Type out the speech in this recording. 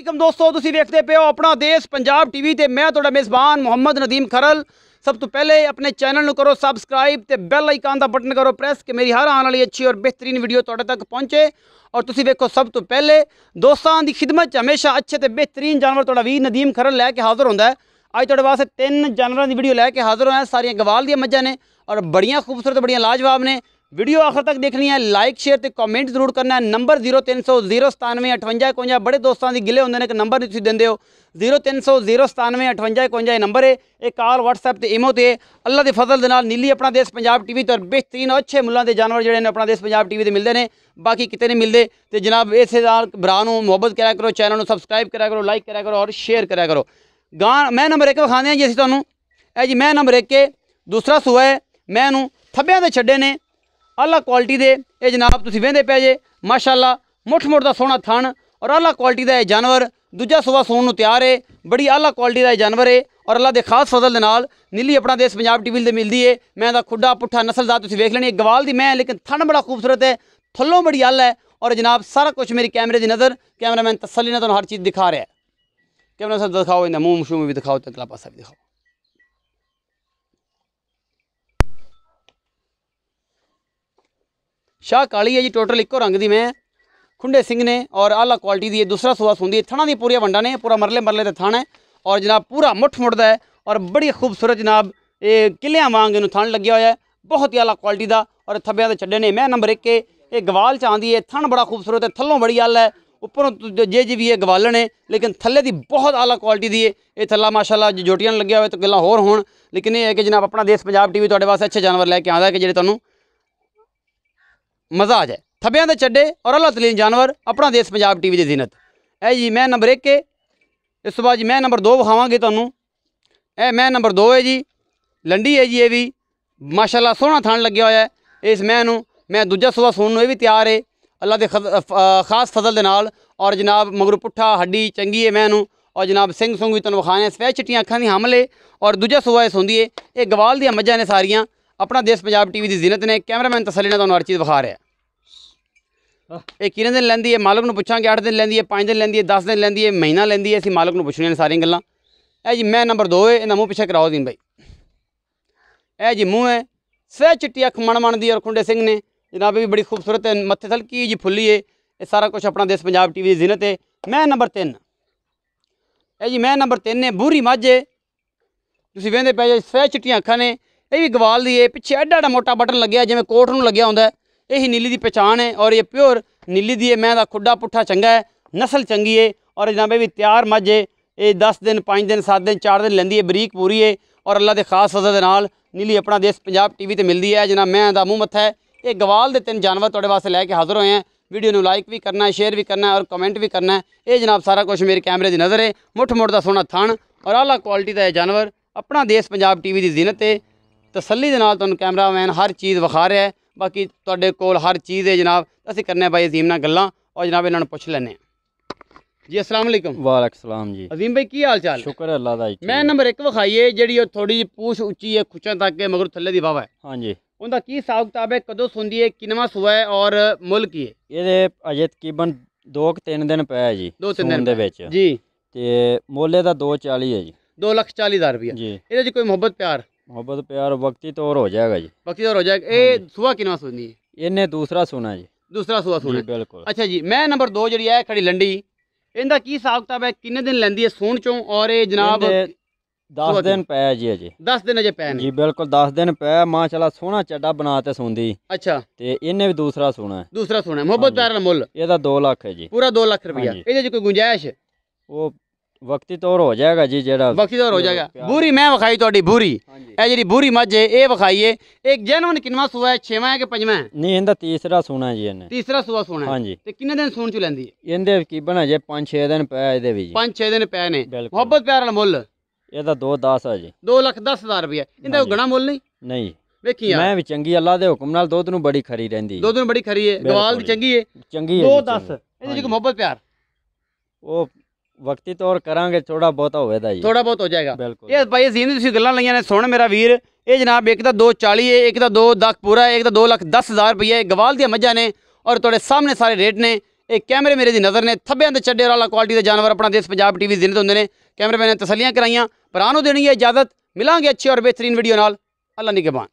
दोस्तों तुसीं वेखदे पे हो अपना देश पंजाब टीवी ते मैं तुहाडा मेज़बान मोहम्मद नदीम खरल। सब तो पहले अपने चैनल नूं करो सबसक्राइब ते बैल आइकन दा बटन करो प्रेस कि मेरी हर आने वाली अच्छी और बेहतरीन वीडियो तुहाडे तक पहुँचे। और तुसीं वेखो सब तो पहले दोस्तां दी खिदमत हमेशा अच्छे ते बेहतरीन जानवर तुहाडा वीर नदीम खरल लैके हाज़र होंदा है। अज तुहाडे वास्ते 3 जानवरों की वीडियो लैके हाज़र होया। सारियां गवाल दी मज्जां ने और बड़ियां खूबसूरत बड़ियां लाजवाब ने। वीडियो आखिर तक देखनी है, लाइक शेयर तो कमेंट जरूर करना है। नंबर 0300 097 58 51 बड़े दोस्तों की गिले होंगे ने कि नंबर नहीं तुसीं देंदे हो। 0300 097 58 51 नंबर है। एक कॉल व्हाट्सएप ते इमो ते अल्लाह के फजल दे नाल नीली अपना देश पंजाब टीवी तो बेहतरीन अच्छे मुल्लां दे जानवर जिहड़े ने अपना देश पंजाब टीवी ते मिलते हैं, बाकी किते नहीं मिलते। तो जनाब इस भरा नूं मुहब्बत करा करो, चैनल नूं सबसक्राइब करा करो, लाइक करा करो और शेयर करा करो। गां मैं नंबर 1 विखाने जी असीं तुहानूं ए जी मैं नंबर 1 दूसरा सूआ है। मैं इहनूं थब्बियां ते छड्डे ने आला क्वालिटी दे। ये जनाब तुसीं वेंदे पे जे माशाअल्लाह मुठ मुठ दा सोहना थण और आला क्वालिटी दा जानवर दूजा सूआ सूण नूं तैयार है। बड़ी आला क्वालिटी दा जानवर है और अल्लाह दे खास फजल दे नाल नीली अपना देश पंजाब टीवी ते मिलदी है। मैं दा खुड्डा पुट्ठा नस्लदार तुसीं वेख लैनी गवाल दी मैं, लेकिन थण बड़ा खूबसूरत है, थल्लों बड़ी आला है। और जनाब सारा कुछ मेरी कैमरे की नज़र कैमरामैन तसल्ली ने तुहानूं हर चीज़ दिखा रहा है। कैमरा साहब दिखाओ, इन्हें मूँह शूह भी दिखाओ, तो अगला पासा भी दिखाओ। शाह काली है जी, टोटल इको रंग दी मैं, खुंडे सिंह ने और आला क्वालिटी दी। दूसरा सूआ सूंदी है, थणा दी पूरी वंडा ने, पूरा मरले मरले ते थण है और जनाब पूरा मुठ मुठदा है और बड़ी खूबसूरत जनाब ये किलियां वांग इनू थण लग्या होया है, बहुत ही आला क्वालिटी दा। और थब्बियां ते छड्डे ने। मैं नंबर 1 ये गवाल च आंदी है, थण बड़ा खूबसूरत है, थल्लों बड़ी आला है, उपरों जे जी भी है गवालन है, लेकिन थल्ले दी बहुत आला क्वालिटी दी है। ये थल्ला माशाअल्लाह जोटियां लग्या हुआ तो गल्लां होर होण, लेकिन ये है कि जनाब अपना देश पंजाब टीवी तुहाडे वास्ते अच्छे जानवर लैके आंदा है कि जेह्ड़े तुहानूं मज़ा आ जाए। थब्बियां ते छड्डे और अल्लाह तलीन जानवर अपना देश पंजाब टीवी की जीनत है जी। मैं नंबर 1 इस तो बाद जी मैं नंबर 2 विखावांगे तुहानूं। ए मैं नंबर 2 है जी, लंडी है जी, ये भी माशाअल्लाह सोहना थान लग्या होया है। इस मैं मैं दूजा सूआ सूण नूं ये भी तैयार है अल्लाह के खास फजल दे नाल। और जनाब मगरू पुट्ठा हड्डी चंगी है मैं और जनाब सिंह सुंग भी तुहानूं विखाने। सफेद चिट्टियां अखां दी हमले और दूजा सूआ ये सूंदी है। ये गवाल दियां मज्जां ने सारियां, अपना देश पंजाब टीवी की जीनत ने। कैमरामैन तसल्ली ने तुहानूं हर चीज़ विखा रहा है। ये कितने दिन लैंदी है मालक नूं पुछांगे। 8 दिन लैंदी है, 5 दिन लैंदी है, 10 दिन लैंदी है, महीना लैंदी है, असीं मालक नूं पुछणियां ने सारियां गल्लां। ए जी मैं नंबर 2 है, इहदा मूँह पिछे कराओ दीन भाई। ए जी मूँह है, सफेद चिट्टी अख मन दी और खुंडे सिंह ने जनाब भी बड़ी खूबसूरत है, मत्थे थलकी जी फुल्ली है। ये सारा कुछ अपना देश पंजाब टीवी की जीनत है। मैं नंबर 3 है जी, मैं नंबर 3 है, बूरी मझ है, तुसीं वेंदे पे जे सफेद चिट्टियां अखां ने। ये भी गवाल दी है, पिछे एडा एडा मोटा बटन लग्या जिवें कोट नूं लग्या हुंदा है। यही नीली की पहचान है और ये प्योर नीली दी है। मैं दा खुड्डा पुट्ठा चंगा है, नस्ल चंगी है और जनाब भी तैयार मझ है। ये 10 दिन 5 दिन 7 दिन 4 दिन लैंदी है, बरीक पूरी है और अल्लाह के खास फजल दे नाल नीली अपना देश पंजाब टीवी ते मिलती है। जनाब मैं दा मूँह मत्था है। ये गवाल दे 3 जानवर तुहाडे वास्ते लैके हाज़र होए हैं। वीडियो नूं लाइक भी करना है, शेयर भी करना है और कमेंट भी करना है। ये जनाब सारा कुछ मेरे कैमरे की नज़र है। मुठ मुठ दा सोहना थण और आला क्वालिटी का जानवर अपना देश पंजाब टीवी की जीनत है। तसल्ली दे नाल तुहानूं कैमरामैन हर चीज़ विखा रहा है। बाकी तुहाडे कोल हर चीज़ है जनाब, असीं करने भाई अजीम नाल गल्लां और जनाब इन्हां नूं पुछ लैने जी। अस्सलाम वालेकुम। वालेकुम सलाम जी। अजीम भाई की हाल चाल? शुक्र है अल्लाह दा। मैं नंबर 1 विखाई है जिहड़ी थोड़ी जी पूछ उच्ची है, खुच्चां तक के मगर थल्ले दी वावा है। हाँ जी। उनका की हिसाब किताब है, कदों सुंदी है, किनवा सूआ है और मुल की है? ये अजे तकरीबन 2-3 दिन पे है जी, 2-3 दिन दे विच जी। ते मोले दा 240 है जी, 2,40,000 रुपया जी। ये कोई मोहब्बत प्यार वक्ती तौर हो जाएगा जी, वक्ती तौर हो जाएगा। ये सूआ किनवा सुंदी है? इन्हें दूसरा सुना जी, दूसरा सूआ सुना बिल्कुल। अच्छा जी। मैं नंबर 2 जी है खड़ी लंडी, इनका की हिसाब किताब है, किन्ने दिन लैंदी है सूण चों और ये जनाब 10 दिन पे जी अजे 10 दिन अजे पै जी, बिल्कुल 10 दिन पे। माशाल्लाह सोहना चड्डा बनाते सुनदी। अच्छा, ते इन्हें भी दूसरा सुना है, दूसरा सुना है। मोहब्बत प्यार दा मुल ਇਹਦਾ 2 लाख है जी, पूरा 2 लाख रुपया। ये कोई गुंजाइश वो वक्ती तौर हो जाएगा जी, जेड़ा वक्ती तौर हो जाएगा। बूरी मैं विखाई तुहाडी बूरी, ए जी बूरी मझ है ये विखाई है। एक जेनुइन किनवा सूआ है, 6वां है कि 5वां है? नहीं, इनका तीसरा सुना है जी, इन्हें तीसरा सूआ सुना है। हाँ जी। ते किन्ने दिन सूण चो लैंदी है? इनदे तकरीबन अजे 5-6 दिन पे ਇਹਦੇ भी जी, 5-6 दिन पै ने। बिल्कुल। मोहब्बत प्यार वाला मुल ਇਹਦਾ 2-10 है जी, 2,10,000 रुपया। इनका कोई गणा मुल नहीं नहीं। वेखी यार, मैं भी चंगी अल्लाह दे हुक्म नाल दुध नूं बड़ी खरी रहंदी, दो दिन बड़ी खरी है, गवाल दी चंगी है, चंगी है 2-10। ਇਹਦੇ कोई मोहब्बत प्यार वो वक्ती तौर करांगे, थोड़ा बहुत होवेदा जी, थोड़ा बहुत हो जाएगा। बिल्कुल। ये भाई अजीम तुसीं गल्लां लईयां ने, सुन मेरा वीर। ये जनाब एक दा 240 है, एक दा 2 लाख पूरा है, एक दा 2,10,000 रुपया है। गवाल दी मझां ने और तुहाडे सामने सारे रेट ने। ਇਹ ਕੈਮਰੇ ਮੇਰੇ ਦੀ ਨਜ਼ਰ ਨੇ ਥੱਬਿਆਂ ਦੇ ਚੱਡੇ ਵਾਲਾ ਕੁਆਲਿਟੀ ਦੇ ਜਾਨਵਰ ਆਪਣਾ ਦੇਸ਼ ਪੰਜਾਬ ਟੀਵੀ ਜ਼ਿੰਦਤ ਹੁੰਦੇ ਨੇ। ਕੈਮਰਾਮੈਨ ਨੇ ਤਸੱਲੀਆਂ ਕਰਾਈਆਂ, ਭਰਾ ਨੂੰ ਦੇਣੀ ਹੈ ਇਜਾਜ਼ਤ। ਮਿਲਾਂਗੇ ਅੱਛੇ ਔਰ ਬਿਹਤਰੀਨ ਵੀਡੀਓ ਨਾਲ। ਅੱਲਾ ਨਿਗਹਿਬਾਨ।